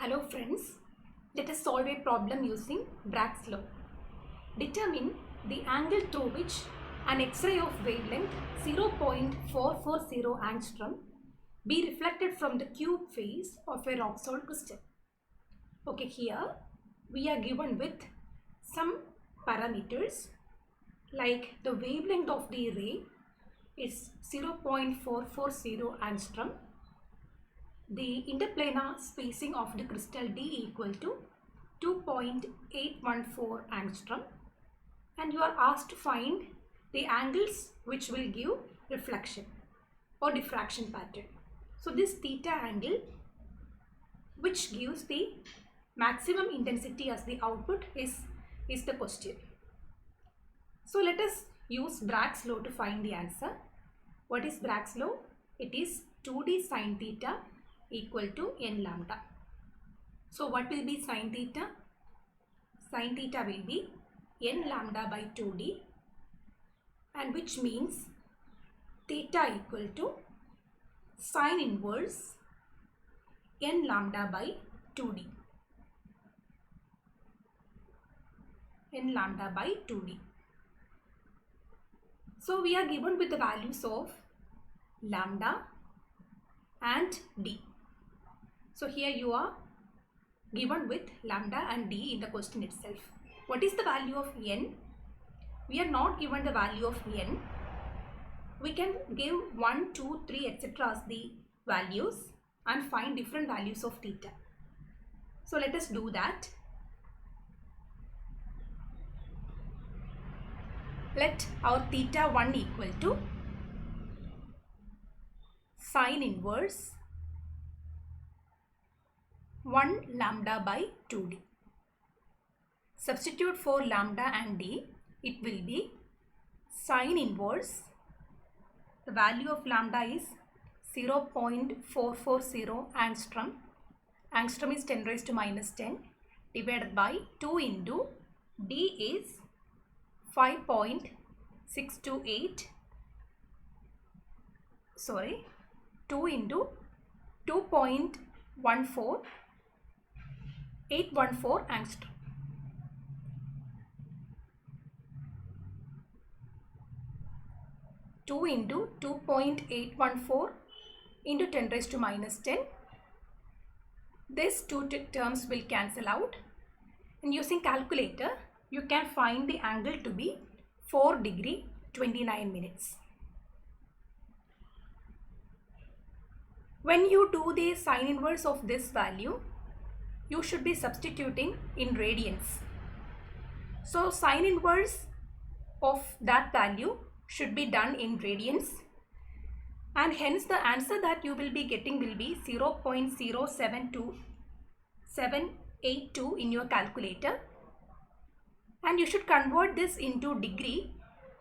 Hello friends, let us solve a problem using Bragg's law. Determine the angle through which an X-ray of wavelength 0.440 angstrom be reflected from the cube face of a rock salt crystal. Okay, here we are given with some parameters like the wavelength of the ray is 0.440 angstrom. The interplanar spacing of the crystal D equal to 2.814 angstrom, and you are asked to find the angles which will give reflection or diffraction pattern. So this theta angle which gives the maximum intensity as the output is the question. So let us use Bragg's law to find the answer. What is Bragg's law? It is 2d sin theta equal to n lambda. So what will be sin theta? Sin theta will be n lambda by 2d, and which means theta equal to sin inverse n lambda by 2d. N lambda by 2d. So we are given with the values of lambda and d. So here you are given with lambda and d in the question itself. What is the value of n? We are not given the value of n. We can give 1, 2, 3 etc. as the values and find different values of theta. So let us do that. Let our theta 1 equal to sin inverse 1 lambda by 2d. Substitute for lambda and d, it will be sin inverse. The value of lambda is 0.440 angstrom. Angstrom is 10 raised to minus 10 divided by 2 into d is 5.628. 2 into 2.14 814 angstrom. Two into 2.814 into 10 raised to minus 10. These two terms will cancel out, and using calculator you can find the angle to be 4 degree 29 minutes. When you do the sin inverse of this value, you should be substituting in radians. So sin inverse of that value should be done in radians, and hence the answer that you will be getting will be 0.072782 in your calculator, and you should convert this into degree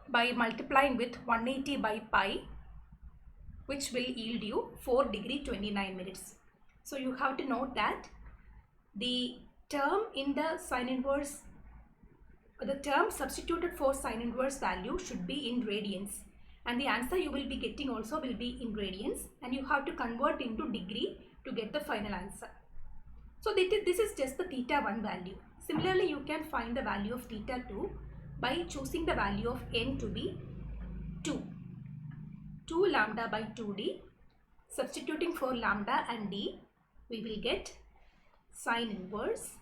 by multiplying with 180 by pi, which will yield you 4 degree 29 minutes. So you have to note that the term in the sin inverse, the term substituted for sin inverse value should be in radians, and the answer you will be getting also will be in radians, and you have to convert into degree to get the final answer. So this is just the theta 1 value. Similarly, you can find the value of theta 2 by choosing the value of n to be 2 lambda by 2d. Substituting for lambda and d, we will get sin inverse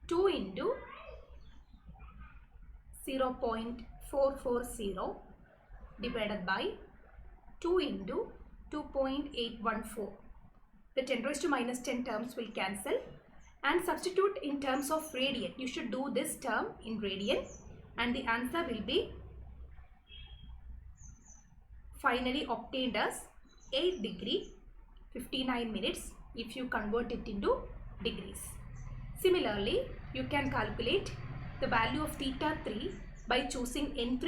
2 into 0.440 divided by 2 into 2.814. The 10 raised to minus 10 terms will cancel, and substitute in terms of radian. You should do this term in radian, and the answer will be finally obtained as 8 degree 59 minutes if you convert it into degrees. Similarly, you can calculate the value of theta 3 by choosing n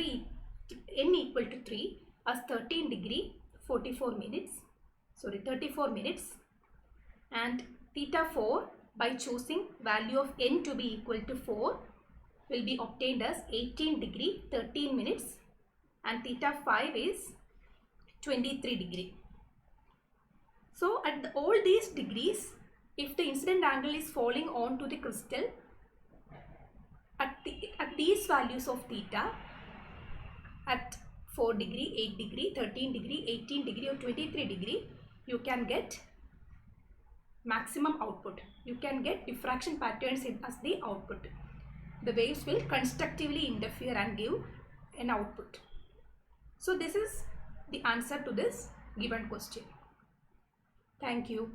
equal to 3 as 13 degree 34 minutes, 34 minutes, and theta 4 by choosing value of n to be equal to 4 will be obtained as 18 degree 13 minutes, and theta 5 is 23 degree. So at all these degrees if the incident angle is falling onto the crystal at these values of theta, at 4 degree, 8 degree, 13 degree, 18 degree or 23 degree, you can get maximum output. You can get diffraction patterns as the output. The waves will constructively interfere and give an output. So this is the answer to this given question. Thank you.